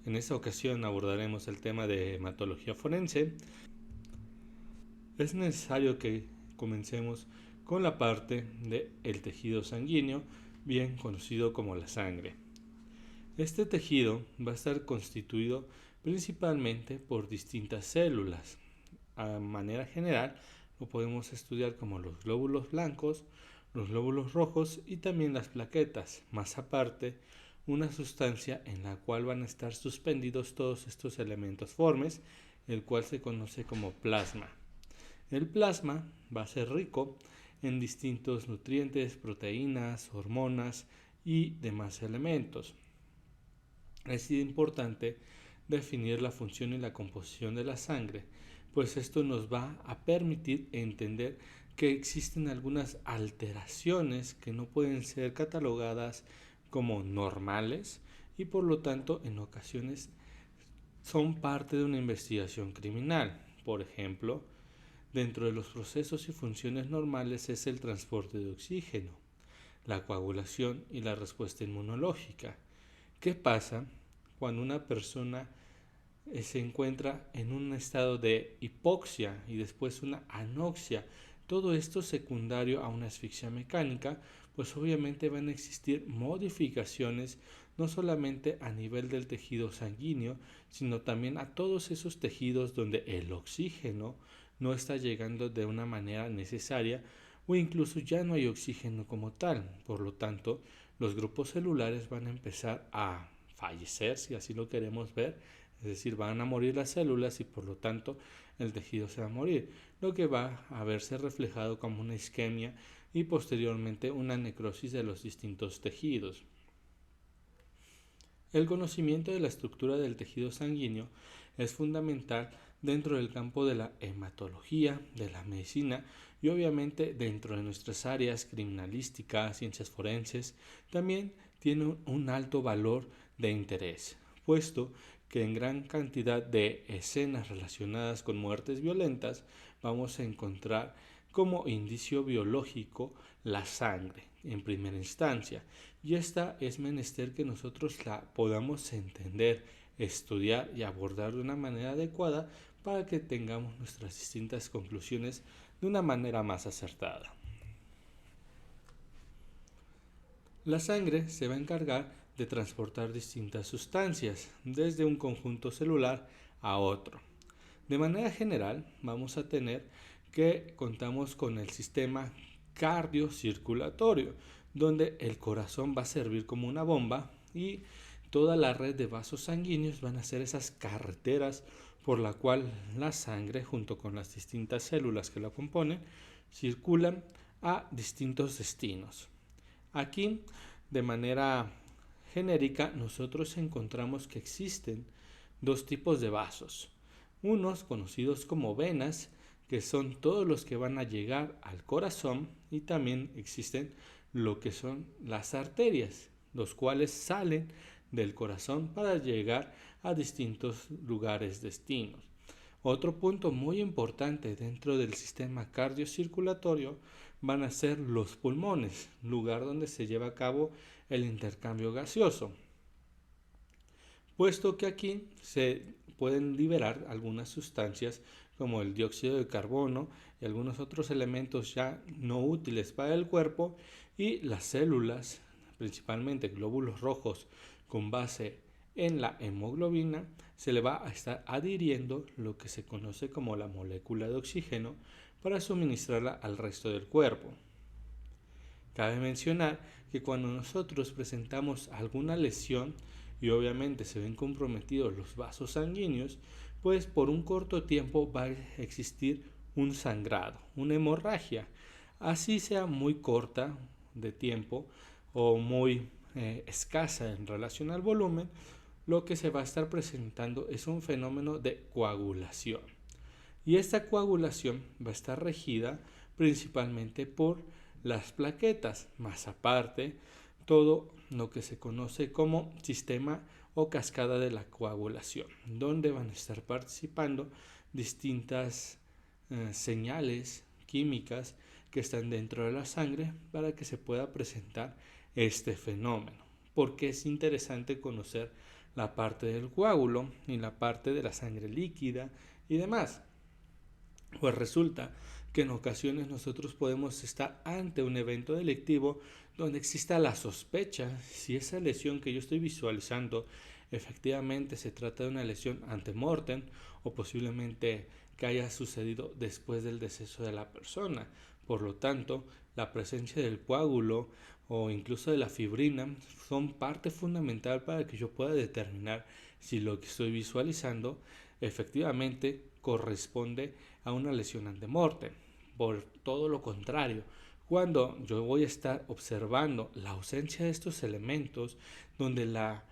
En esta ocasión abordaremos el tema de hematología forense. Es necesario que comencemos con la parte del tejido sanguíneo, bien conocido como la sangre. Este tejido va a estar constituido principalmente por distintas células. A manera general, lo podemos estudiar como los glóbulos blancos, los glóbulos rojos y también las plaquetas. Más aparte, una sustancia en la cual van a estar suspendidos todos estos elementos formes, el cual se conoce como plasma. El plasma va a ser rico en distintos nutrientes, proteínas, hormonas y demás elementos. Es importante definir la función y la composición de la sangre, pues esto nos va a permitir entender que existen algunas alteraciones que no pueden ser catalogadas como normales y por lo tanto en ocasiones son parte de una investigación criminal. Por ejemplo, dentro de los procesos y funciones normales es el transporte de oxígeno, la coagulación y la respuesta inmunológica. ¿Qué pasa cuando una persona se encuentra en un estado de hipoxia y después una anoxia? Todo esto secundario a una asfixia mecánica, pues obviamente van a existir modificaciones no solamente a nivel del tejido sanguíneo, sino también a todos esos tejidos donde el oxígeno no está llegando de una manera necesaria o incluso ya no hay oxígeno como tal. Por lo tanto, los grupos celulares van a empezar a fallecer, si así lo queremos ver, es decir, van a morir las células y por lo tanto el tejido se va a morir, lo que va a verse reflejado como una isquemia y posteriormente una necrosis de los distintos tejidos. El conocimiento de la estructura del tejido sanguíneo es fundamental dentro del campo de la hematología, de la medicina y obviamente dentro de nuestras áreas criminalística, ciencias forenses, también tiene un alto valor de interés, puesto que en gran cantidad de escenas relacionadas con muertes violentas vamos a encontrar como indicio biológico la sangre en primera instancia, y esta es menester que nosotros la podamos entender, estudiar y abordar de una manera adecuada para que tengamos nuestras distintas conclusiones de una manera más acertada. La sangre se va a encargar de transportar distintas sustancias desde un conjunto celular a otro. De manera general, vamos a tener que contamos con el sistema cardiocirculatorio, donde el corazón va a servir como una bomba y toda la red de vasos sanguíneos van a ser esas carreteras por la cual la sangre, junto con las distintas células que la componen, circulan a distintos destinos. Aquí, de manera genérica, nosotros encontramos que existen dos tipos de vasos. Unos conocidos como venas, que son todos los que van a llegar al corazón, y también existen lo que son las arterias, los cuales salen del corazón para llegar a distintos lugares destinos. Otro punto muy importante dentro del sistema cardiocirculatorio van a ser los pulmones, lugar donde se lleva a cabo el intercambio gaseoso, puesto que aquí se pueden liberar algunas sustancias como el dióxido de carbono y algunos otros elementos ya no útiles para el cuerpo, y las células, principalmente glóbulos rojos con base en la hemoglobina, se le va a estar adhiriendo lo que se conoce como la molécula de oxígeno para suministrarla al resto del cuerpo. Cabe mencionar que cuando nosotros presentamos alguna lesión y obviamente se ven comprometidos los vasos sanguíneos, pues por un corto tiempo va a existir un sangrado, una hemorragia, así sea muy corta de tiempo o muy escasa en relación al volumen. Lo que se va a estar presentando es un fenómeno de coagulación, y esta coagulación va a estar regida principalmente por las plaquetas, más aparte todo lo que se conoce como sistema o cascada de la coagulación, donde van a estar participando distintas señales químicas que están dentro de la sangre para que se pueda presentar este fenómeno. Porque es interesante conocer la parte del coágulo y la parte de la sangre líquida y demás. Pues resulta que en ocasiones nosotros podemos estar ante un evento delictivo donde exista la sospecha si esa lesión que yo estoy visualizando efectivamente se trata de una lesión antemortem o posiblemente que haya sucedido después del deceso de la persona. Por lo tanto, la presencia del coágulo o incluso de la fibrina son parte fundamental para que yo pueda determinar si lo que estoy visualizando efectivamente corresponde a una lesión antemortem. Por todo lo contrario, cuando yo voy a estar observando la ausencia de estos elementos, donde la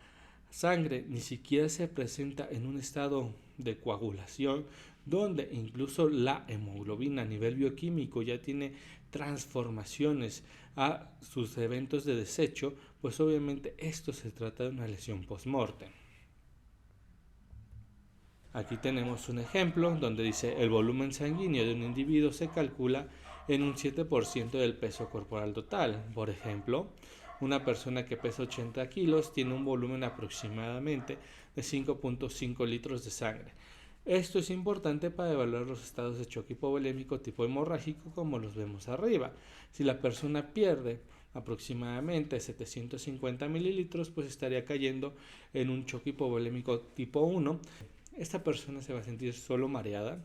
sangre ni siquiera se presenta en un estado de coagulación, donde incluso la hemoglobina a nivel bioquímico ya tiene transformaciones a sus eventos de desecho, pues obviamente esto se trata de una lesión post-mortem. Aquí tenemos un ejemplo donde dice el volumen sanguíneo de un individuo se calcula en un 7% del peso corporal total. Por ejemplo, una persona que pesa 80 kilos tiene un volumen aproximadamente de 5.5 litros de sangre. Esto es importante para evaluar los estados de choque hipovolémico tipo hemorrágico como los vemos arriba. Si la persona pierde aproximadamente 750 mililitros, pues estaría cayendo en un choque hipovolémico tipo 1. Esta persona se va a sentir solo mareada,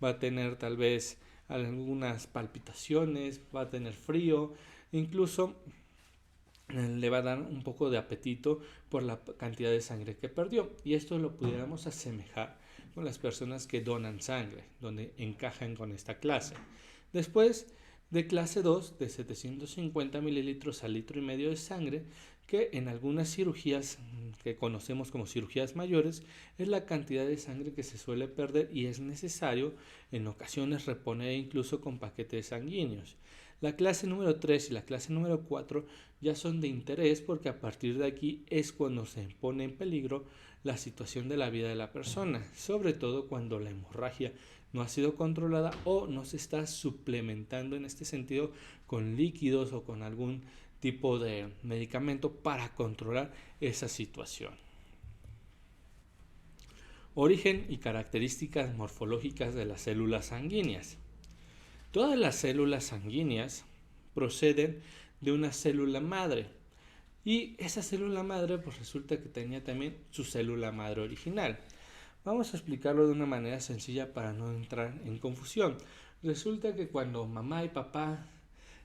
va a tener tal vez algunas palpitaciones, va a tener frío, incluso le va a dar un poco de apetito por la cantidad de sangre que perdió. Y esto lo pudiéramos asemejar con las personas que donan sangre, donde encajan con esta clase. Después de clase 2, de 750 mililitros al litro y medio de sangre, que en algunas cirugías que conocemos como cirugías mayores es la cantidad de sangre que se suele perder y es necesario en ocasiones reponer incluso con paquetes sanguíneos. La clase número 3 y la clase número 4 ya son de interés porque a partir de aquí es cuando se pone en peligro la situación de la vida de la persona, sobre todo cuando la hemorragia no ha sido controlada o no se está suplementando en este sentido con líquidos o con algún tipo de medicamento para controlar esa situación. Origen y características morfológicas de las células sanguíneas. Todas las células sanguíneas proceden de una célula madre y esa célula madre pues resulta que tenía también su célula madre original. Vamos a explicarlo de una manera sencilla para no entrar en confusión. Resulta que cuando mamá y papá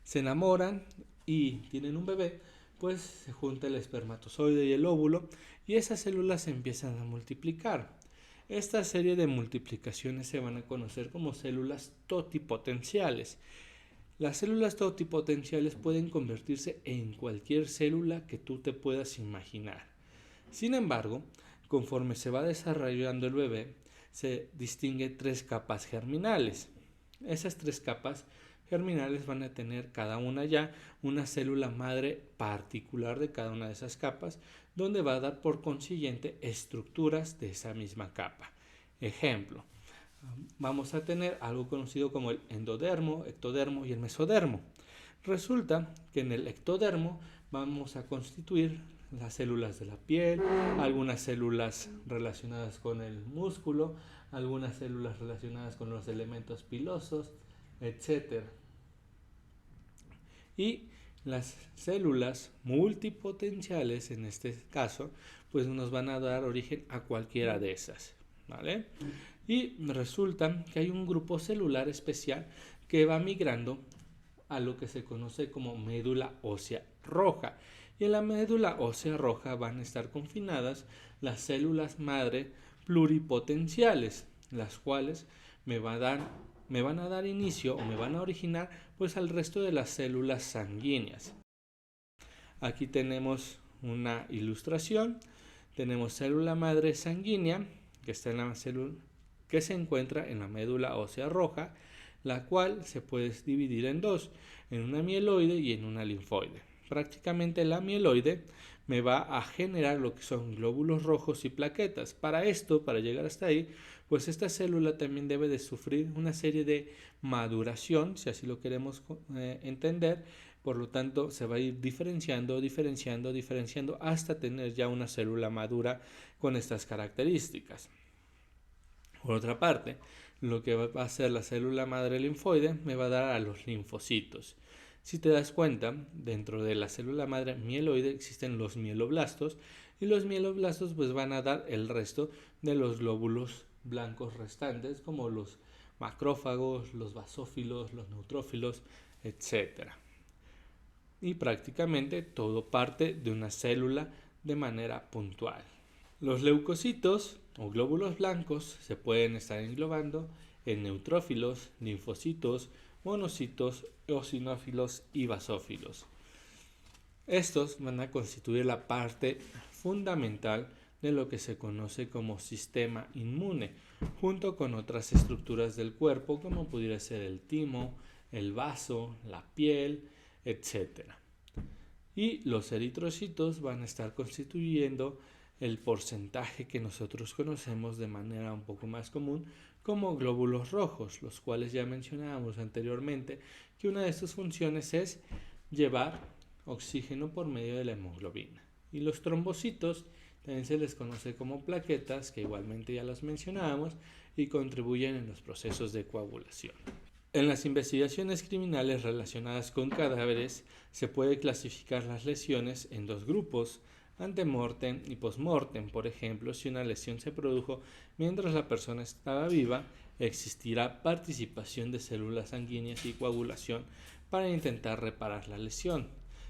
se enamoran y tienen un bebé, pues se junta el espermatozoide y el óvulo y esas células se empiezan a multiplicar. Esta serie de multiplicaciones se van a conocer como células totipotenciales. Las células totipotenciales pueden convertirse en cualquier célula que tú te puedas imaginar. Sin embargo, conforme se va desarrollando el bebé, se distingue 3 capas germinales. Esas 3 capas germinales van a tener cada una ya una célula madre particular de cada una de esas capas, donde va a dar por consiguiente estructuras de esa misma capa. Ejemplo, vamos a tener algo conocido como el endodermo, ectodermo y el mesodermo. Resulta que en el ectodermo vamos a constituir las células de la piel, algunas células relacionadas con el músculo, algunas células relacionadas con los elementos pilosos, etc. Y las células multipotenciales, en este caso, pues nos van a dar origen a cualquiera de esas, ¿vale? Y resulta que hay un grupo celular especial que va migrando a lo que se conoce como médula ósea roja. Y en la médula ósea roja van a estar confinadas las células madre pluripotenciales, las cuales me van a dar inicio o me van a originar pues al resto de las células sanguíneas. Aquí tenemos una ilustración. Tenemos célula madre sanguínea que está en la célula que se encuentra en la médula ósea roja, la cual se puede dividir en dos, en una mieloide y en una linfoide. Prácticamente la mieloide me va a generar lo que son glóbulos rojos y plaquetas. Para esto, para llegar hasta ahí, pues esta célula también debe de sufrir una serie de maduración, si así lo queremos entender, Por lo tanto, se va a ir diferenciando hasta tener ya una célula madura con estas características. Por otra parte, lo que va a hacer la célula madre linfoide me va a dar a los linfocitos. Si te das cuenta, dentro de la célula madre mieloide existen los mieloblastos y los mieloblastos pues van a dar el resto de los glóbulos blancos restantes como los macrófagos, los basófilos, los neutrófilos, etc. Y prácticamente todo parte de una célula de manera puntual. Los leucocitos o glóbulos blancos se pueden estar englobando en neutrófilos, linfocitos, monocitos, eosinófilos y basófilos. Estos van a constituir la parte fundamental de lo que se conoce como sistema inmune, junto con otras estructuras del cuerpo como pudiera ser el timo, el vaso, la piel, etc. Y los eritrocitos van a estar constituyendo el porcentaje que nosotros conocemos de manera un poco más común como glóbulos rojos, los cuales ya mencionábamos anteriormente que una de sus funciones es llevar oxígeno por medio de la hemoglobina. Y los trombocitos también se les conoce como plaquetas, que igualmente ya las mencionábamos, y contribuyen en los procesos de coagulación. En las investigaciones criminales relacionadas con cadáveres se puede clasificar las lesiones en dos grupos, antemortem y postmortem. Por ejemplo, si una lesión se produjo mientras la persona estaba viva, existirá participación de células sanguíneas y coagulación para intentar reparar la lesión.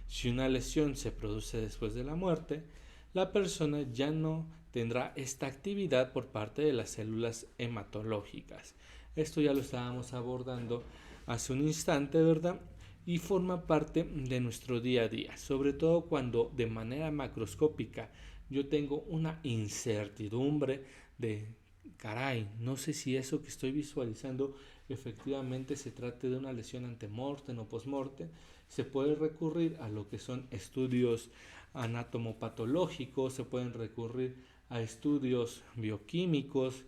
Si una lesión se produce después de la muerte, la persona ya no tendrá esta actividad por parte de las células hematológicas. Esto ya lo estábamos abordando hace un instante, ¿verdad? Y forma parte de nuestro día a día, sobre todo cuando de manera macroscópica yo tengo una incertidumbre de, caray, no sé si eso que estoy visualizando efectivamente se trate de una lesión antemortem o postmortem. Se puede recurrir a lo que son estudios anatomopatológicos, se pueden recurrir a estudios bioquímicos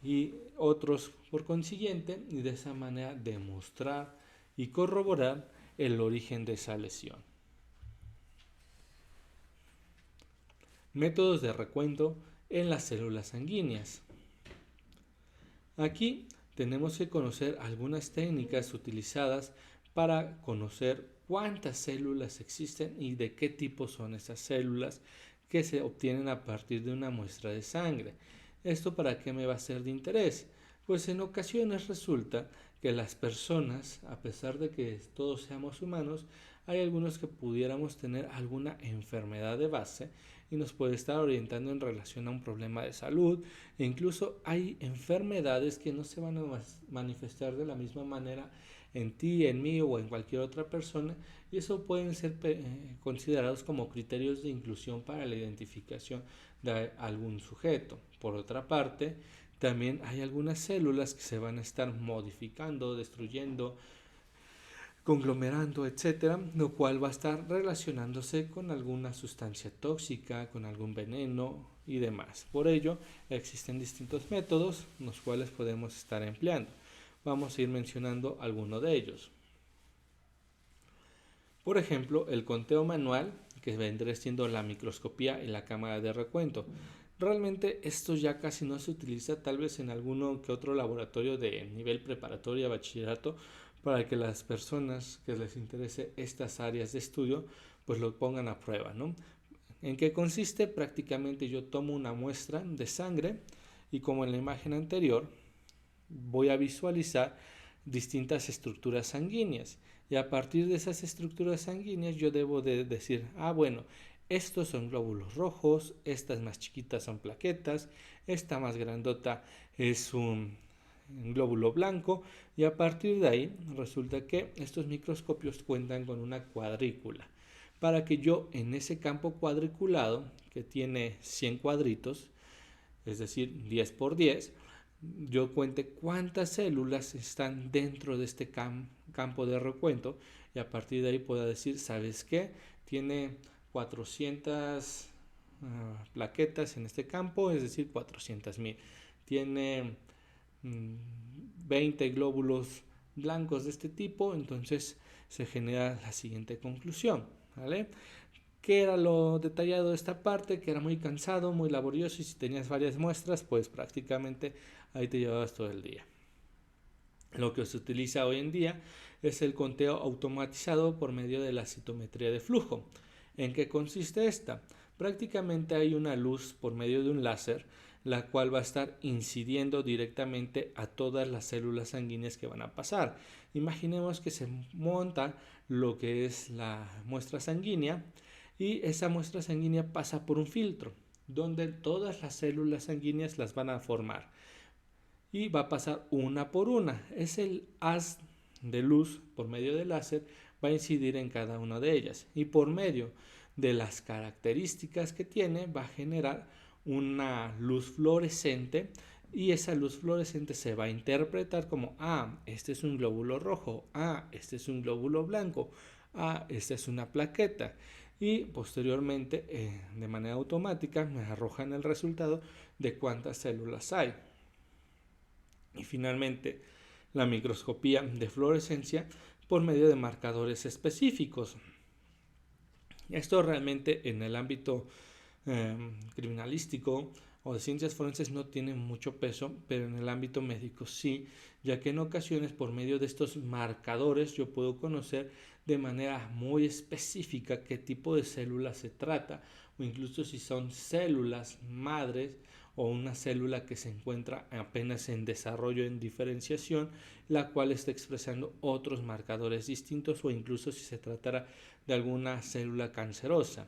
y otros por consiguiente, y de esa manera demostrar y corroborar el origen de esa lesión. Métodos de recuento en las células sanguíneas. Aquí tenemos que conocer algunas técnicas utilizadas para conocer cuántas células existen y de qué tipo son esas células que se obtienen a partir de una muestra de sangre. ¿Esto para qué me va a ser de interés? Pues en ocasiones resulta que las personas, a pesar de que todos seamos humanos, hay algunos que pudiéramos tener alguna enfermedad de base y nos puede estar orientando en relación a un problema de salud, e incluso hay enfermedades que no se van a manifestar de la misma manera en ti, en mí o en cualquier otra persona, y eso pueden ser considerados como criterios de inclusión para la identificación de algún sujeto. Por otra parte, también hay algunas células que se van a estar modificando, destruyendo, conglomerando, etcétera, lo cual va a estar relacionándose con alguna sustancia tóxica, con algún veneno y demás. Por ello, existen distintos métodos los cuales podemos estar empleando. Vamos a ir mencionando algunos de ellos. Por ejemplo, el conteo manual, que vendría siendo la microscopía y la cámara de recuento. Realmente esto ya casi no se utiliza, tal vez en alguno que otro laboratorio de nivel preparatorio, bachillerato, para que las personas que les interese estas áreas de estudio pues lo pongan a prueba, ¿no? ¿En qué consiste? Prácticamente yo tomo una muestra de sangre y, como en la imagen anterior, voy a visualizar distintas estructuras sanguíneas, y a partir de esas estructuras sanguíneas yo debo de decir, bueno, estos son glóbulos rojos, estas más chiquitas son plaquetas, esta más grandota es un glóbulo blanco, y a partir de ahí resulta que estos microscopios cuentan con una cuadrícula para que yo en ese campo cuadriculado, que tiene 100 cuadritos, es decir 10 por 10, yo cuente cuántas células están dentro de este campo de recuento, y a partir de ahí pueda decir, ¿sabes qué? Tiene 400 plaquetas en este campo, es decir 400,000. Tiene 20 glóbulos blancos de este tipo, entonces se genera la siguiente conclusión, ¿vale? ¿Qué era lo detallado de esta parte? Que era muy cansado, muy laborioso, y si tenías varias muestras, pues prácticamente ahí te llevabas todo el día. Lo que se utiliza hoy en día es el conteo automatizado por medio de la citometría de flujo. ¿En qué consiste esta? Prácticamente hay una luz por medio de un láser, la cual va a estar incidiendo directamente a todas las células sanguíneas que van a pasar. Imaginemos que se monta lo que es la muestra sanguínea y esa muestra sanguínea pasa por un filtro donde todas las células sanguíneas las van a formar y va a pasar una por una. Es el haz de luz por medio del láser, va a incidir en cada una de ellas y por medio de las características que tiene va a generar una luz fluorescente, y esa luz fluorescente se va a interpretar como este es un glóbulo rojo, este es un glóbulo blanco, esta es una plaqueta, y posteriormente de manera automática me arrojan el resultado de cuántas células hay. Y finalmente, la microscopía de fluorescencia por medio de marcadores específicos. Esto realmente en el ámbito criminalístico o de ciencias forenses no tiene mucho peso, pero en el ámbito médico sí, ya que en ocasiones por medio de estos marcadores yo puedo conocer de manera muy específica qué tipo de células se trata, o incluso si son células madres o una célula que se encuentra apenas en desarrollo, en diferenciación, la cual está expresando otros marcadores distintos, o incluso si se tratara de alguna célula cancerosa.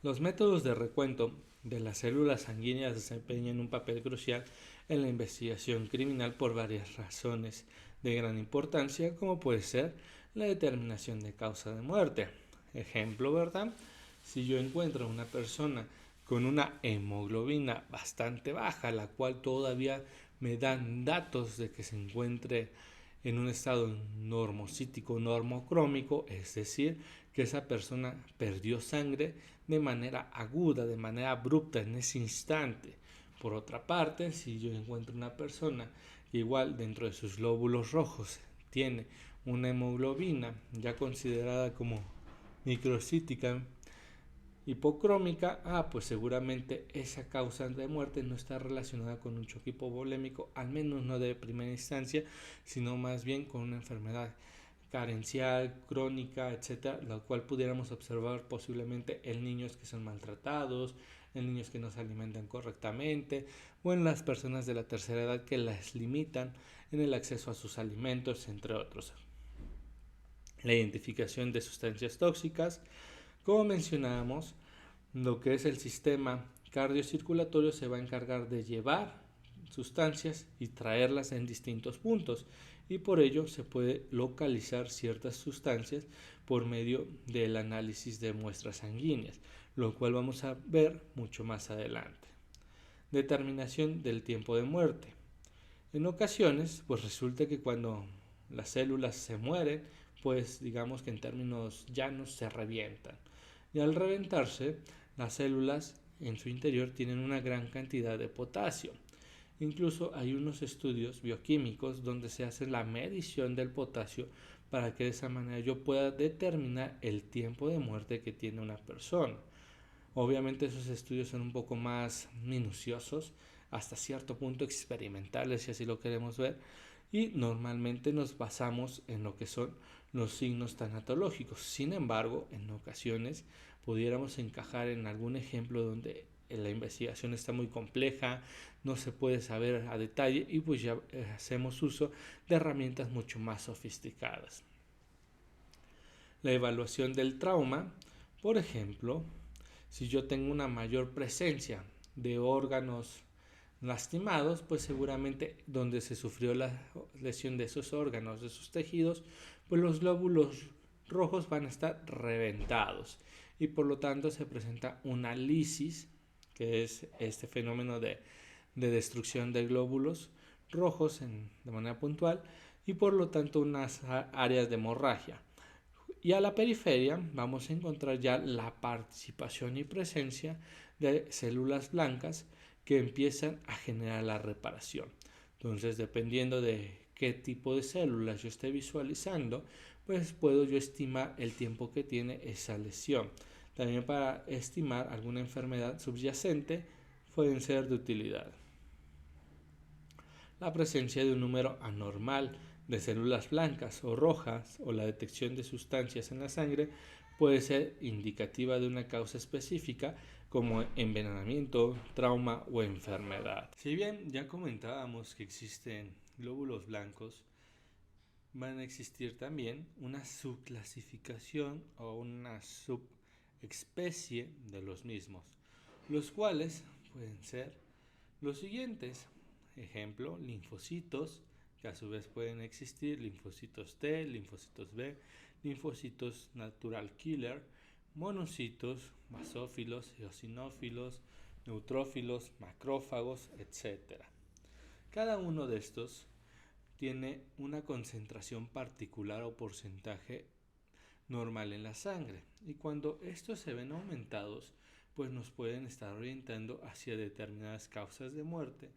Los métodos de recuento de las células sanguíneas desempeñan un papel crucial en la investigación criminal por varias razones de gran importancia, como puede ser la determinación de causa de muerte. Ejemplo, ¿verdad? Si yo encuentro a una persona con una hemoglobina bastante baja, la cual todavía me dan datos de que se encuentre en un estado normocítico normocrómico, es decir, que esa persona perdió sangre de manera aguda, de manera abrupta en ese instante. Por otra parte, si yo encuentro una persona que igual dentro de sus glóbulos rojos tiene una hemoglobina ya considerada como microcítica hipocrómica, pues seguramente esa causa de muerte no está relacionada con un choque hipovolémico, al menos no de primera instancia, sino más bien con una enfermedad carencial, crónica, etcétera, lo cual pudiéramos observar posiblemente en niños que son maltratados, en niños que no se alimentan correctamente, o en las personas de la tercera edad que las limitan en el acceso a sus alimentos, entre otros. La identificación de sustancias tóxicas. Como mencionábamos, lo que es el sistema cardiocirculatorio se va a encargar de llevar sustancias y traerlas en distintos puntos, y por ello se puede localizar ciertas sustancias por medio del análisis de muestras sanguíneas, lo cual vamos a ver mucho más adelante. Determinación del tiempo de muerte. En ocasiones, pues resulta que cuando las células se mueren, pues digamos que en términos llanos se revientan. Y al reventarse, las células en su interior tienen una gran cantidad de potasio. Incluso hay unos estudios bioquímicos donde se hace la medición del potasio para que de esa manera yo pueda determinar el tiempo de muerte que tiene una persona. Obviamente esos estudios son un poco más minuciosos, hasta cierto punto experimentales, si así lo queremos ver, y normalmente nos basamos en lo que son los signos tanatológicos. Sin embargo, en ocasiones pudiéramos encajar en algún ejemplo donde la investigación está muy compleja, no se puede saber a detalle, y pues ya hacemos uso de herramientas mucho más sofisticadas. La evaluación del trauma, por ejemplo, si yo tengo una mayor presencia de órganos lastimados, pues seguramente donde se sufrió la lesión de esos órganos, de esos tejidos, pues los glóbulos rojos van a estar reventados, y por lo tanto se presenta una lisis, que es este fenómeno de destrucción de glóbulos rojos de manera puntual, y por lo tanto unas áreas de hemorragia. Y a la periferia vamos a encontrar ya la participación y presencia de células blancas que empiezan a generar la reparación. Entonces, dependiendo de qué tipo de células yo esté visualizando, pues puedo yo estimar el tiempo que tiene esa lesión. También para estimar alguna enfermedad subyacente pueden ser de utilidad. La presencia de un número anormal de células blancas o rojas o la detección de sustancias en la sangre puede ser indicativa de una causa específica como envenenamiento, trauma o enfermedad. Si bien ya comentábamos que existen glóbulos blancos, van a existir también una subclasificación o una subespecie de los mismos, los cuales pueden ser los siguientes. Ejemplo, linfocitos, que a su vez pueden existir linfocitos T, linfocitos B, linfocitos natural killer, monocitos, basófilos, eosinófilos, neutrófilos, macrófagos, etc. Cada uno de estos tiene una concentración particular o porcentaje normal en la sangre, y cuando estos se ven aumentados, pues nos pueden estar orientando hacia determinadas causas de muerte,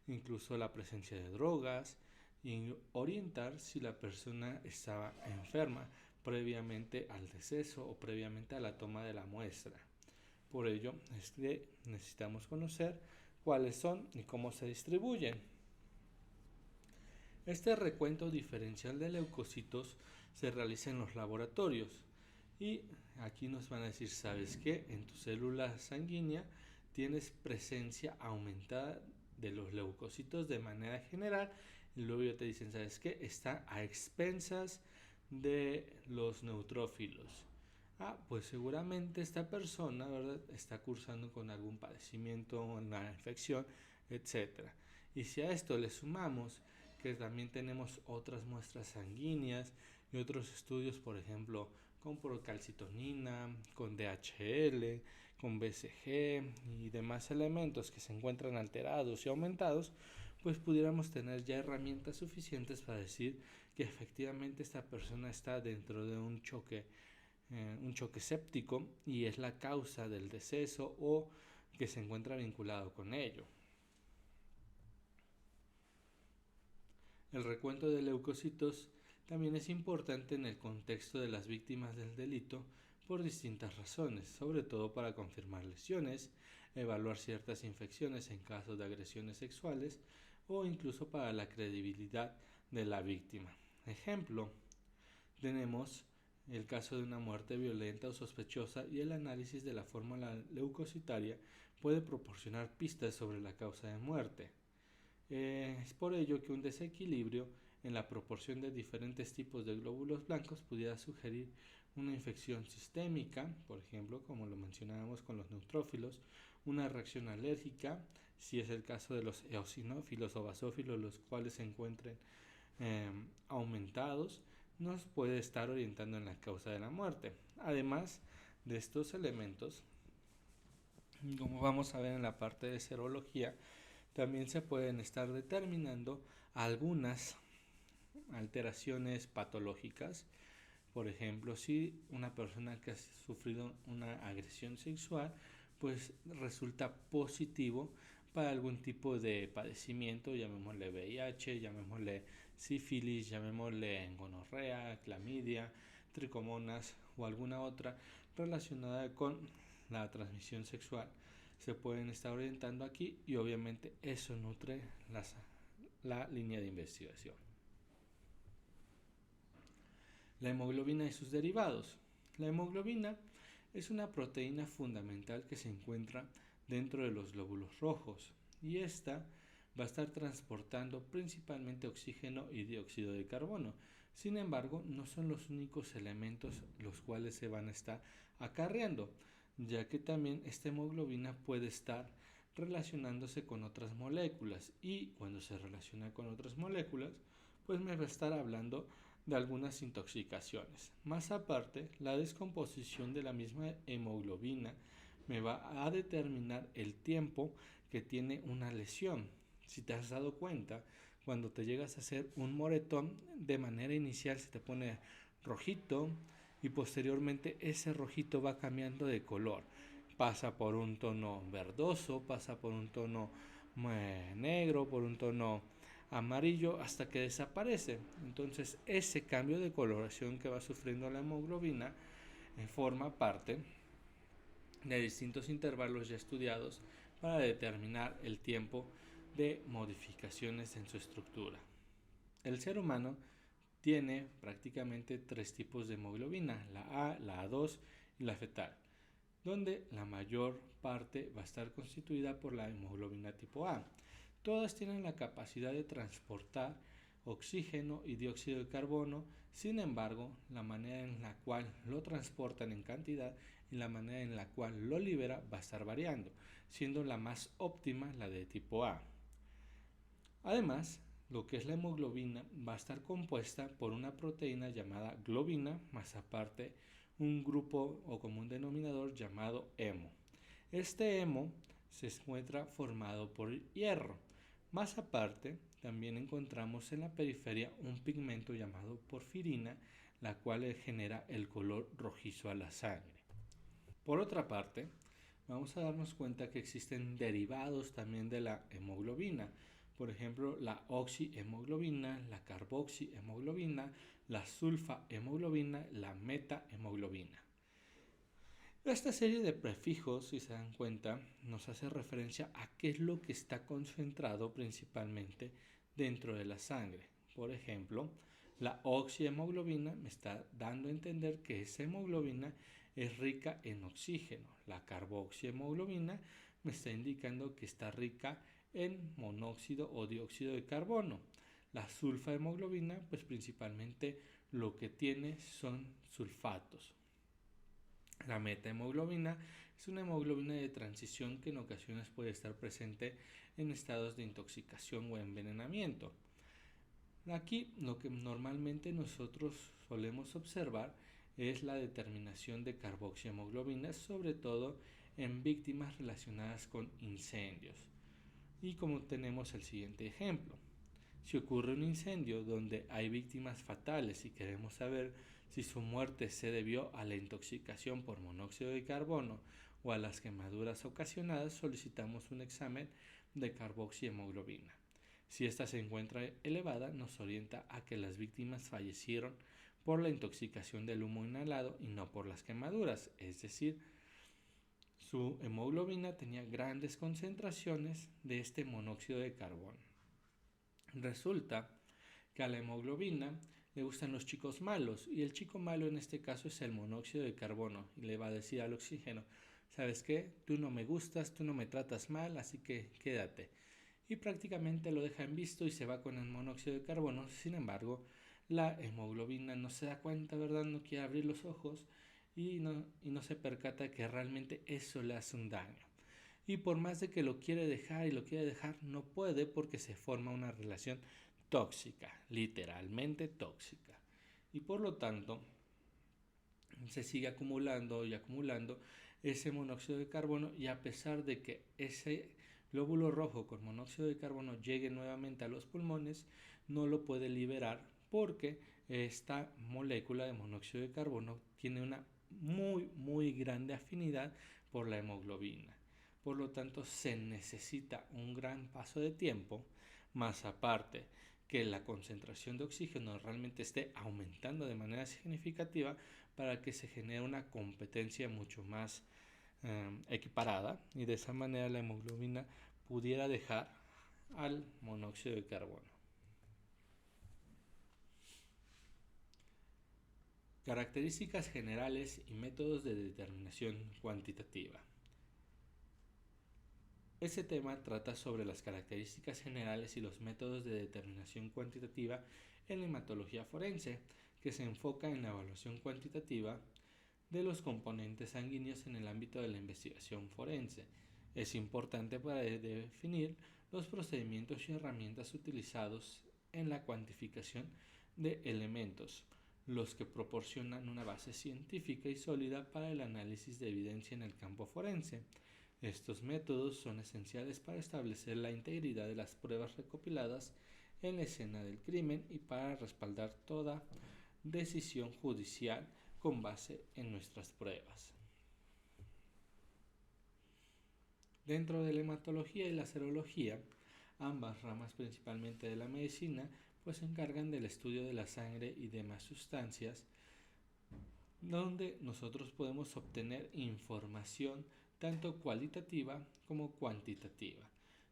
incluso la presencia de drogas, y orientar si la persona estaba enferma previamente al deceso o previamente a la toma de la muestra. Por ello es que necesitamos conocer cuáles son y cómo se distribuyen. Este recuento diferencial de leucocitos se realiza en los laboratorios y aquí nos van a decir, ¿sabes qué? En tu célula sanguínea tienes presencia aumentada de los leucocitos de manera general, y luego ya te dicen, ¿sabes qué? Está a expensas de los neutrófilos. Pues seguramente esta persona, ¿verdad?, está cursando con algún padecimiento, una infección, etcétera. Y si a esto le sumamos que también tenemos otras muestras sanguíneas y otros estudios, por ejemplo, con procalcitonina, con DHL, con BCG y demás elementos que se encuentran alterados y aumentados, pues pudiéramos tener ya herramientas suficientes para decir que efectivamente esta persona está dentro de un choque séptico y es la causa del deceso o que se encuentra vinculado con ello. El recuento de leucocitos también es importante en el contexto de las víctimas del delito por distintas razones, sobre todo para confirmar lesiones, evaluar ciertas infecciones en caso de agresiones sexuales o incluso para la credibilidad de la víctima. Ejemplo, tenemos el caso de una muerte violenta o sospechosa y el análisis de la fórmula leucocitaria puede proporcionar pistas sobre la causa de muerte. Es por ello que un desequilibrio en la proporción de diferentes tipos de glóbulos blancos pudiera sugerir una infección sistémica, por ejemplo, como lo mencionábamos con los neutrófilos, una reacción alérgica, si es el caso de los eosinófilos o basófilos, los cuales se encuentren aumentados, nos puede estar orientando en la causa de la muerte. Además de estos elementos, como vamos a ver en la parte de serología, también se pueden estar determinando algunas alteraciones patológicas. Por ejemplo, si una persona que ha sufrido una agresión sexual, pues resulta positivo para algún tipo de padecimiento, llamémosle VIH, llamémosle sífilis, llamémosle gonorrea, clamidia, tricomonas o alguna otra relacionada con la transmisión sexual, se pueden estar orientando aquí y obviamente eso nutre la línea de investigación. La hemoglobina y sus derivados. La hemoglobina es una proteína fundamental que se encuentra dentro de los glóbulos rojos y esta va a estar transportando principalmente oxígeno y dióxido de carbono. Sin embargo, no son los únicos elementos los cuales se van a estar acarreando, ya que también esta hemoglobina puede estar relacionándose con otras moléculas y cuando se relaciona con otras moléculas, pues me va a estar hablando de algunas intoxicaciones. Más aparte, la descomposición de la misma hemoglobina me va a determinar el tiempo que tiene una lesión. Si te has dado cuenta, cuando te llegas a hacer un moretón, de manera inicial se te pone rojito y posteriormente ese rojito va cambiando de color. Pasa por un tono verdoso, pasa por un tono negro, por un tono amarillo hasta que desaparece. Entonces ese cambio de coloración que va sufriendo la hemoglobina forma parte de distintos intervalos ya estudiados para determinar el tiempo de modificaciones en su estructura. El ser humano tiene prácticamente tres tipos de hemoglobina, la A, la A2 y la fetal, donde la mayor parte va a estar constituida por la hemoglobina tipo A. Todas tienen la capacidad de transportar oxígeno y dióxido de carbono, sin embargo, la manera en la cual lo transportan en cantidad y la manera en la cual lo libera va a estar variando, siendo la más óptima la de tipo A. Además, lo que es la hemoglobina va a estar compuesta por una proteína llamada globina, más aparte un grupo o común denominador llamado hemo. Este hemo se encuentra formado por hierro. Más aparte, también encontramos en la periferia un pigmento llamado porfirina, la cual genera el color rojizo a la sangre. Por otra parte, vamos a darnos cuenta que existen derivados también de la hemoglobina. Por ejemplo, la oxihemoglobina, la carboxihemoglobina, la sulfahemoglobina, la metahemoglobina. Esta serie de prefijos, si se dan cuenta, nos hace referencia a qué es lo que está concentrado principalmente dentro de la sangre. Por ejemplo, la oxihemoglobina me está dando a entender que esa hemoglobina es rica en oxígeno. La carboxihemoglobina me está indicando que está rica en monóxido o dióxido de carbono. La sulfahemoglobina, pues principalmente lo que tiene son sulfatos. La metahemoglobina es una hemoglobina de transición que en ocasiones puede estar presente en estados de intoxicación o envenenamiento. Aquí lo que normalmente nosotros solemos observar es la determinación de carboxihemoglobina, sobre todo en víctimas relacionadas con incendios. Y como tenemos el siguiente ejemplo. Si ocurre un incendio donde hay víctimas fatales y queremos saber si su muerte se debió a la intoxicación por monóxido de carbono o a las quemaduras ocasionadas, solicitamos un examen de carboxihemoglobina. Si ésta se encuentra elevada, nos orienta a que las víctimas fallecieron por la intoxicación del humo inhalado y no por las quemaduras, es decir, su hemoglobina tenía grandes concentraciones de este monóxido de carbono. Resulta que a la hemoglobina le gustan los chicos malos y el chico malo en este caso es el monóxido de carbono y le va a decir al oxígeno, ¿sabes qué? Tú no me gustas, tú no me tratas mal, así que quédate. Y prácticamente lo deja en visto y se va con el monóxido de carbono. Sin embargo, la hemoglobina no se da cuenta, ¿verdad? No quiere abrir los ojos y no se percata que realmente eso le hace un daño. Y por más de que lo quiere dejar y lo quiere dejar, no puede porque se forma una relación tóxica, literalmente tóxica. Y por lo tanto, se sigue acumulando y acumulando ese monóxido de carbono y a pesar de que ese glóbulo rojo con monóxido de carbono llegue nuevamente a los pulmones, no lo puede liberar porque esta molécula de monóxido de carbono tiene una muy grande afinidad por la hemoglobina. Por lo tanto, se necesita un gran paso de tiempo, más aparte que la concentración de oxígeno realmente esté aumentando de manera significativa para que se genere una competencia mucho más equiparada y de esa manera la hemoglobina pudiera dejar al monóxido de carbono. Características generales y métodos de determinación cuantitativa. Este tema trata sobre las características generales y los métodos de determinación cuantitativa en la hematología forense, que se enfoca en la evaluación cuantitativa de los componentes sanguíneos en el ámbito de la investigación forense. Es importante para definir los procedimientos y herramientas utilizados en la cuantificación de elementos, los que proporcionan una base científica y sólida para el análisis de evidencia en el campo forense. Estos métodos son esenciales para establecer la integridad de las pruebas recopiladas en la escena del crimen y para respaldar toda decisión judicial con base en nuestras pruebas. Dentro de la hematología y la serología Ambas ramas, principalmente de la medicina, pues se encargan del estudio de la sangre y demás sustancias, donde nosotros podemos obtener información tanto cualitativa como cuantitativa,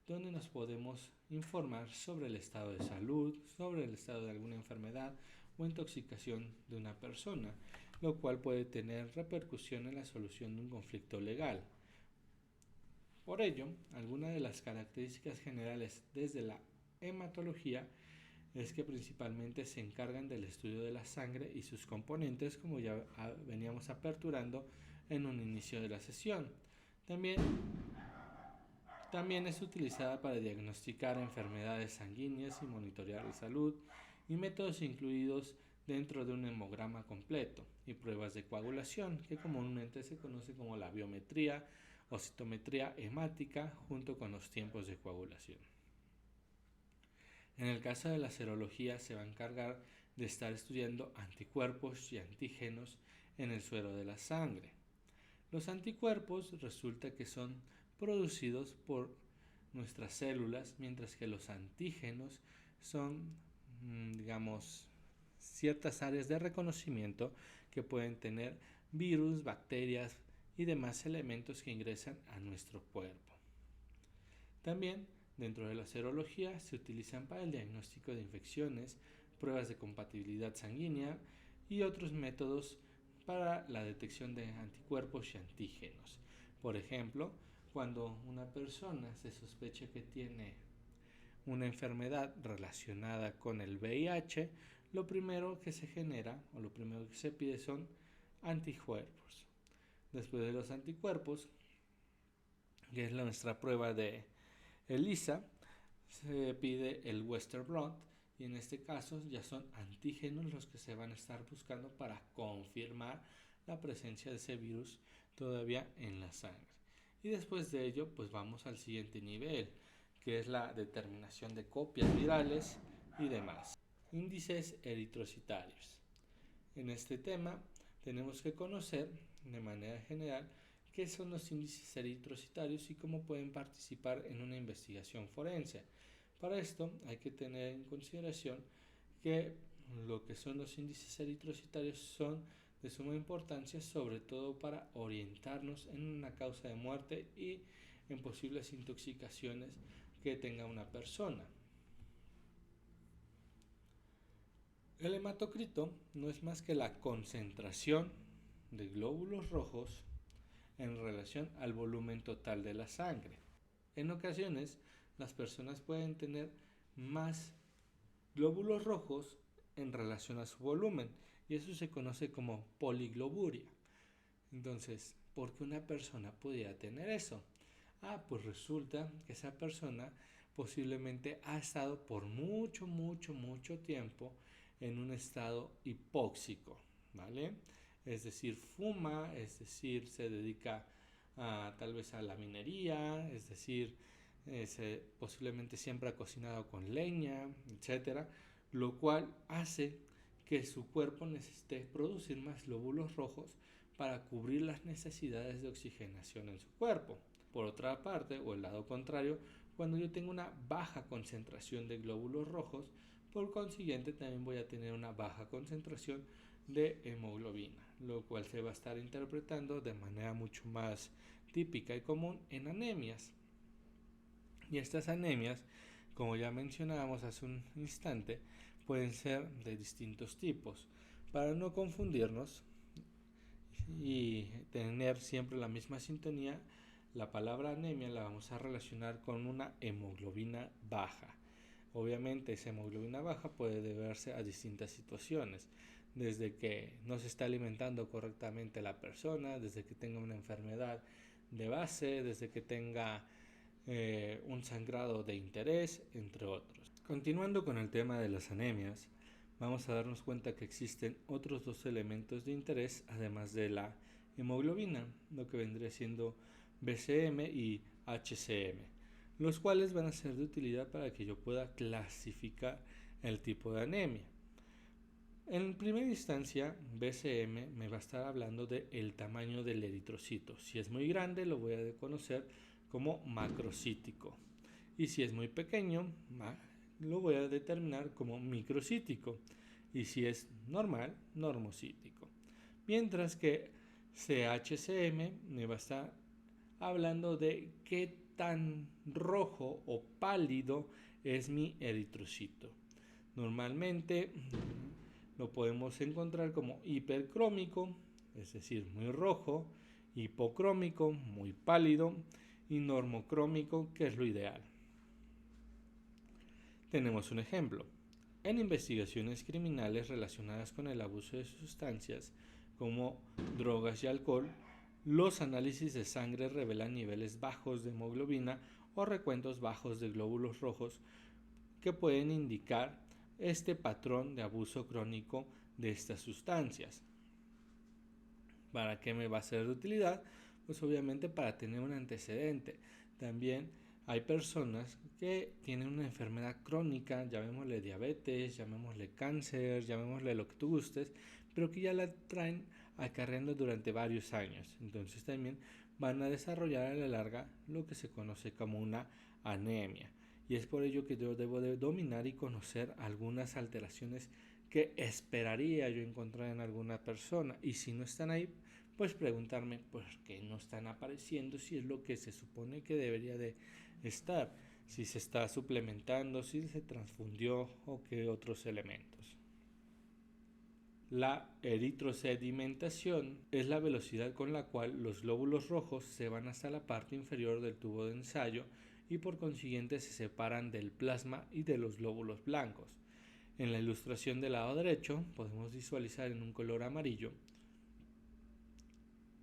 donde nos podemos informar sobre el estado de salud, sobre el estado de alguna enfermedad o intoxicación de una persona, lo cual puede tener repercusión en la solución de un conflicto legal. Por ello, algunas de las características generales desde la hematología es que principalmente se encargan del estudio de la sangre y sus componentes, como ya veníamos aperturando en un inicio de la sesión. También es utilizada para diagnosticar enfermedades sanguíneas y monitorear la salud, y métodos incluidos dentro de un hemograma completo y pruebas de coagulación, que comúnmente se conoce como la biometría o citometría hemática, junto con los tiempos de coagulación. En el caso de la serología se va a encargar de estar estudiando anticuerpos y antígenos en el suero de la sangre. Los anticuerpos resulta que son producidos por nuestras células, mientras que los antígenos son, digamos, ciertas áreas de reconocimiento que pueden tener virus, bacterias y demás elementos que ingresan a nuestro cuerpo. También dentro de la serología se utilizan para el diagnóstico de infecciones, pruebas de compatibilidad sanguínea y otros métodos para la detección de anticuerpos y antígenos. Por ejemplo, cuando una persona se sospecha que tiene una enfermedad relacionada con el VIH, lo primero que se genera o lo primero que se pide son anticuerpos. Después de los anticuerpos, que es nuestra prueba de ELISA, se pide el Western blot, y en este caso ya son antígenos los que se van a estar buscando para confirmar la presencia de ese virus todavía en la sangre. Y después de ello, pues vamos al siguiente nivel, que es la determinación de copias virales y demás. Índices eritrocitarios. En este tema tenemos que conocer de manera general qué son los índices eritrocitarios y cómo pueden participar en una investigación forense. Para esto hay que tener en consideración que lo que son los índices eritrocitarios son de suma importancia, sobre todo para orientarnos en una causa de muerte y en posibles intoxicaciones que tenga una persona. El hematocrito no es más que la concentración de glóbulos rojos en relación al volumen total de la sangre. En ocasiones, las personas pueden tener más glóbulos rojos en relación a su volumen, y eso se conoce como poligloburia. Entonces, ¿por qué una persona podría tener eso? Pues resulta que esa persona posiblemente ha estado por mucho tiempo en un estado hipóxico, ¿vale? Es decir, fuma, es decir, se dedica tal vez a la minería, es decir, posiblemente siempre ha cocinado con leña, etcétera, lo cual hace que su cuerpo necesite producir más glóbulos rojos para cubrir las necesidades de oxigenación en su cuerpo. Por otra parte, o el lado contrario, cuando yo tengo una baja concentración de glóbulos rojos, por consiguiente también voy a tener una baja concentración de hemoglobina, lo cual se va a estar interpretando de manera mucho más típica y común en anemias. Y estas anemias, como ya mencionábamos hace un instante, pueden ser de distintos tipos. Para no confundirnos y tener siempre la misma sintonía, la palabra anemia la vamos a relacionar con una hemoglobina baja. Obviamente esa hemoglobina baja puede deberse a distintas situaciones, desde que no se está alimentando correctamente la persona, desde que tenga una enfermedad de base, desde que tenga un sangrado de interés, entre otros. Continuando con el tema de las anemias, vamos a darnos cuenta que existen otros dos elementos de interés además de la hemoglobina, lo que vendría siendo BCM y HCM, los cuales van a ser de utilidad para que yo pueda clasificar el tipo de anemia. En primera instancia, BCM me va a estar hablando del tamaño del eritrocito. Si es muy grande, lo voy a conocer como macrocítico. y si es muy pequeño, lo voy a determinar como microcítico, y si es normal, normocítico. Mientras que CHCM me va a estar hablando de qué tan rojo o pálido es mi eritrocito. Normalmente lo podemos encontrar como hipercrómico, es decir, muy rojo, hipocrómico, muy pálido, y normocrómico, que es lo ideal. Tenemos un ejemplo. En investigaciones criminales relacionadas con el abuso de sustancias como drogas y alcohol, los análisis de sangre revelan niveles bajos de hemoglobina o recuentos bajos de glóbulos rojos que pueden indicar este patrón de abuso crónico de estas sustancias. ¿Para qué me va a ser de utilidad? Pues obviamente para tener un antecedente. También hay personas que tienen una enfermedad crónica, llamémosle diabetes, llamémosle cáncer, llamémosle lo que tú gustes, pero que ya la traen acarreando durante varios años. Entonces también van a desarrollar a la larga lo que se conoce como una anemia. Y es por ello que yo debo de dominar y conocer algunas alteraciones que esperaría yo encontrar en alguna persona. Y si no están ahí, pues preguntarme por qué no están apareciendo, si es lo que se supone que debería de estar, si se está suplementando, si se transfundió o qué otros elementos. La eritrosedimentación es la velocidad con la cual los glóbulos rojos se van hasta la parte inferior del tubo de ensayo y por consiguiente se separan del plasma y de los glóbulos blancos. En la ilustración del lado derecho podemos visualizar en un color amarillo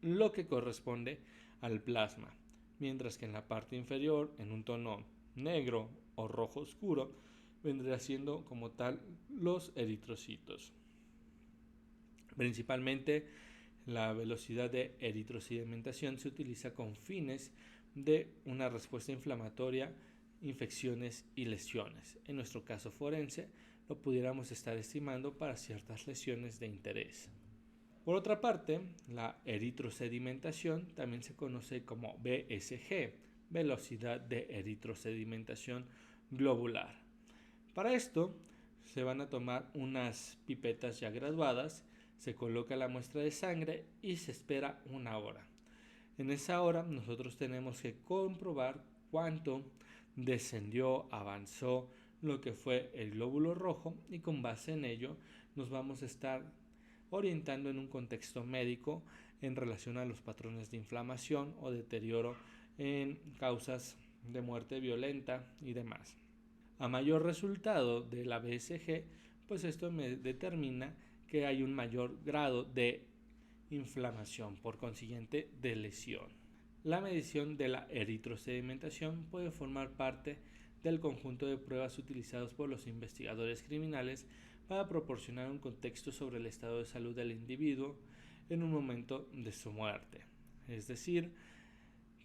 lo que corresponde al plasma, mientras que en la parte inferior, en un tono negro o rojo oscuro, vendría siendo como tal los eritrocitos. Principalmente la velocidad de eritrosedimentación se utiliza con fines de una respuesta inflamatoria, infecciones y lesiones. En nuestro caso forense, lo pudiéramos estar estimando para ciertas lesiones de interés. Por otra parte, la eritrosedimentación también se conoce como VSG, velocidad de eritrosedimentación globular. Para esto se van a tomar unas pipetas ya graduadas, se coloca la muestra de sangre y se espera una hora. En esa hora nosotros tenemos que comprobar cuánto descendió, avanzó lo que fue el glóbulo rojo y con base en ello nos vamos a estar orientando en un contexto médico en relación a los patrones de inflamación o deterioro en causas de muerte violenta y demás. A mayor resultado de la BSG, pues esto me determina que hay un mayor grado de inflamación, por consiguiente de lesión. La medición de la eritrosedimentación puede formar parte del conjunto de pruebas utilizados por los investigadores criminales para proporcionar un contexto sobre el estado de salud del individuo en un momento de su muerte. Es decir,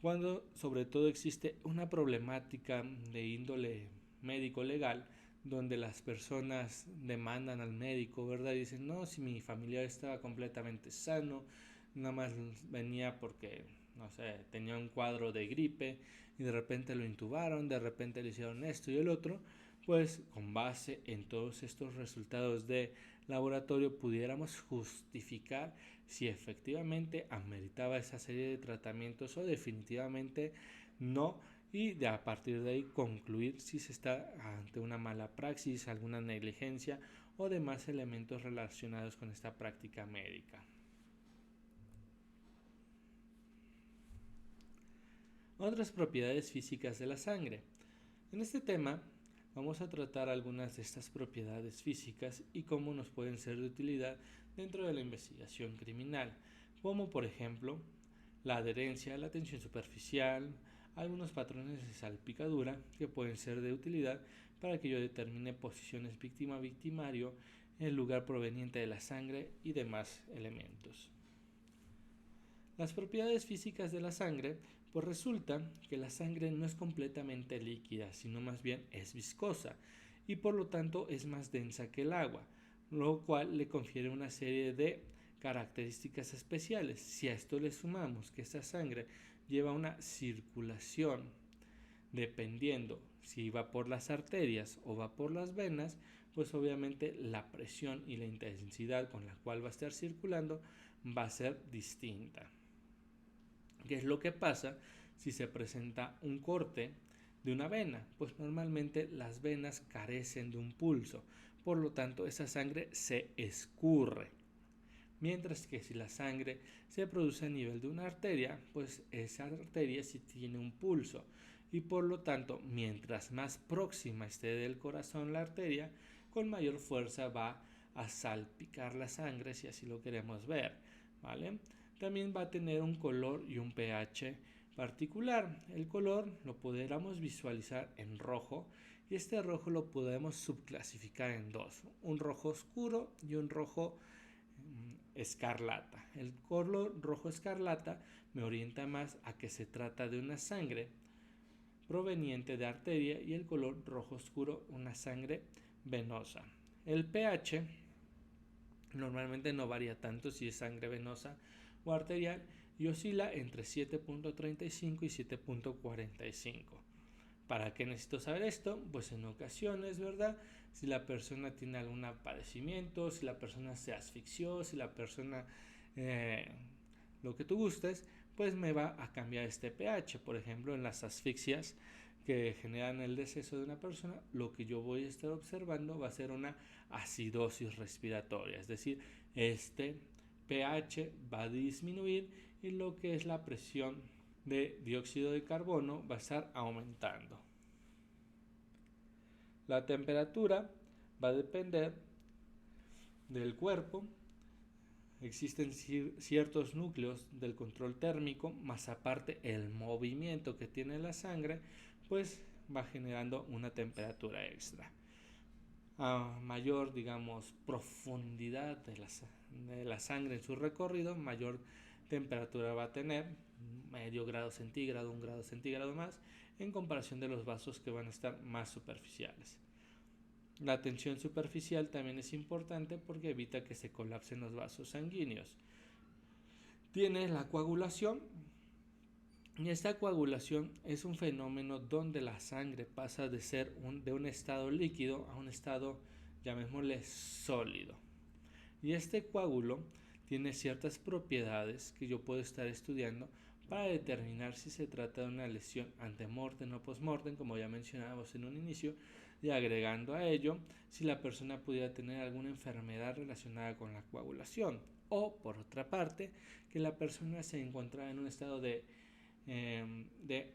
cuando sobre todo existe una problemática de índole médico-legal, donde las personas demandan al médico, ¿verdad? Y dicen, no, si mi familiar estaba completamente sano, nada más venía porque, no sé, tenía un cuadro de gripe y de repente lo intubaron, de repente le hicieron esto y el otro, pues con base en todos estos resultados de laboratorio pudiéramos justificar si efectivamente ameritaba esa serie de tratamientos o definitivamente no, y a partir de ahí concluir si se está ante una mala praxis, alguna negligencia o demás elementos relacionados con esta práctica médica. Otras propiedades físicas de la sangre. En este tema vamos a tratar algunas de estas propiedades físicas y cómo nos pueden ser de utilidad dentro de la investigación criminal, como por ejemplo la adherencia, la tensión superficial, algunos patrones de salpicadura que pueden ser de utilidad para que yo determine posiciones víctima-victimario, el lugar proveniente de la sangre y demás elementos. Las propiedades físicas de la sangre, pues resulta que la sangre no es completamente líquida, sino más bien es viscosa y por lo tanto es más densa que el agua, lo cual le confiere una serie de características especiales. Si a esto le sumamos que esta sangre lleva una circulación Dependiendo si va por las arterias o va por las venas, pues obviamente la presión y la intensidad con la cual va a estar circulando va a ser distinta. ¿Qué es lo que pasa si se presenta un corte de una vena? Pues normalmente las venas carecen de un pulso, por lo tanto esa sangre se escurre. Mientras que si la sangre se produce a nivel de una arteria, pues esa arteria sí tiene un pulso y por lo tanto mientras más próxima esté del corazón la arteria, con mayor fuerza va a salpicar la sangre si así lo queremos ver, ¿vale? También va a tener un color y un pH particular. El color lo pudiéramos visualizar en rojo y este rojo lo podemos subclasificar en dos, un rojo oscuro y un rojo escarlata. El color rojo escarlata me orienta más a que se trata de una sangre proveniente de arteria y el color rojo oscuro una sangre venosa. El pH normalmente no varía tanto si es sangre venosa o arterial y oscila entre 7.35 y 7.45. ¿Para qué necesito saber esto? Pues en ocasiones, ¿verdad? Si la persona tiene algún padecimiento, si la persona se asfixió, si la persona, lo que tú gustes, pues me va a cambiar este pH. Por ejemplo, en las asfixias que generan el deceso de una persona, lo que yo voy a estar observando va a ser una acidosis respiratoria, es decir, este pH va a disminuir y lo que es la presión de dióxido de carbono va a estar aumentando. La temperatura va a depender del cuerpo. Existen ciertos núcleos del control térmico, más aparte el movimiento que tiene la sangre, pues va generando una temperatura extra. A mayor, digamos, profundidad de la sangre en su recorrido, mayor temperatura va a tener, medio grado centígrado, 1 grado centígrado más, en comparación de los vasos que van a estar más superficiales. La tensión superficial también es importante porque evita que se colapsen los vasos sanguíneos. Tiene la coagulación, y esta coagulación es un fenómeno donde la sangre pasa de ser de un estado líquido a un estado, llamémosle, sólido. Y este coágulo tiene ciertas propiedades que yo puedo estar estudiando para determinar si se trata de una lesión antemortem o postmortem, como ya mencionábamos en un inicio, y agregando a ello si la persona pudiera tener alguna enfermedad relacionada con la coagulación, o por otra parte, que la persona se encontrara en un estado de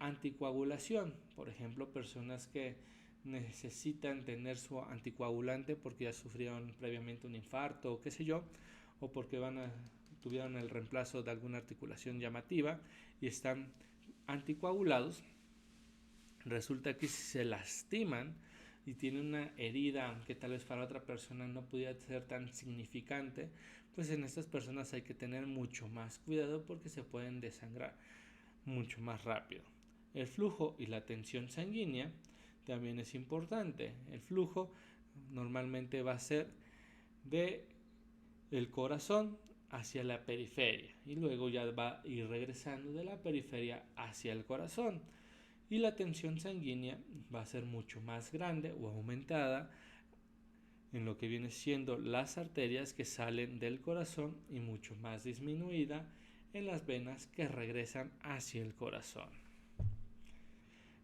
anticoagulación, por ejemplo, personas que necesitan tener su anticoagulante porque ya sufrieron previamente un infarto o qué sé yo, o porque tuvieron el reemplazo de alguna articulación llamativa y están anticoagulados. Resulta que si se lastiman y tienen una herida que tal vez para otra persona no pudiera ser tan significante, pues en estas personas hay que tener mucho más cuidado porque se pueden desangrar mucho más rápido. El flujo y la tensión sanguínea también es importante. El flujo normalmente va a ser de el corazón hacia la periferia y luego ya va a ir regresando de la periferia hacia el corazón, y la tensión sanguínea va a ser mucho más grande o aumentada en lo que viene siendo las arterias que salen del corazón y mucho más disminuida en las venas que regresan hacia el corazón.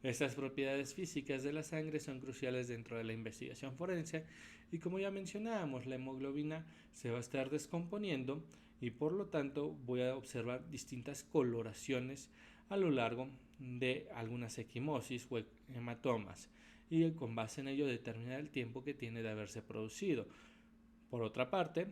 Estas propiedades físicas de la sangre son cruciales dentro de la investigación forense y, como ya mencionábamos, la hemoglobina se va a estar descomponiendo y por lo tanto voy a observar distintas coloraciones a lo largo de algunas equimosis o hematomas y con base en ello determinar el tiempo que tiene de haberse producido. Por otra parte,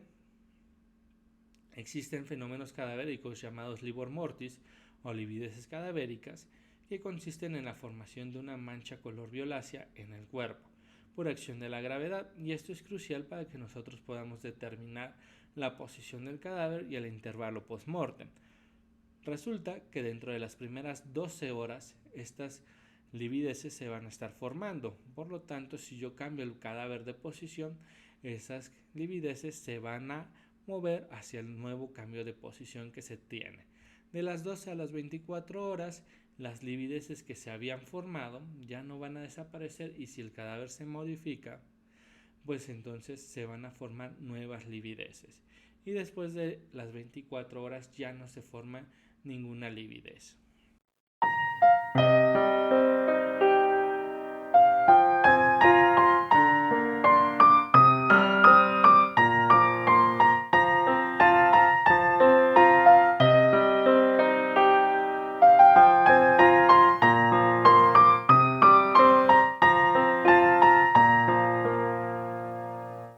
existen fenómenos cadavéricos llamados livor mortis o livideces cadavéricas que consisten en la formación de una mancha color violácea en el cuerpo por acción de la gravedad, y esto es crucial para que nosotros podamos determinar la posición del cadáver y el intervalo post-mortem. Resulta que dentro de las primeras 12 horas estas livideces se van a estar formando, por lo tanto si yo cambio el cadáver de posición, esas livideces se van a mover hacia el nuevo cambio de posición que se tiene. De las 12 a las 24 horas las livideces que se habían formado ya no van a desaparecer, y si el cadáver se modifica, pues entonces se van a formar nuevas livideces. Y después de las 24 horas ya no se forma ninguna lividez.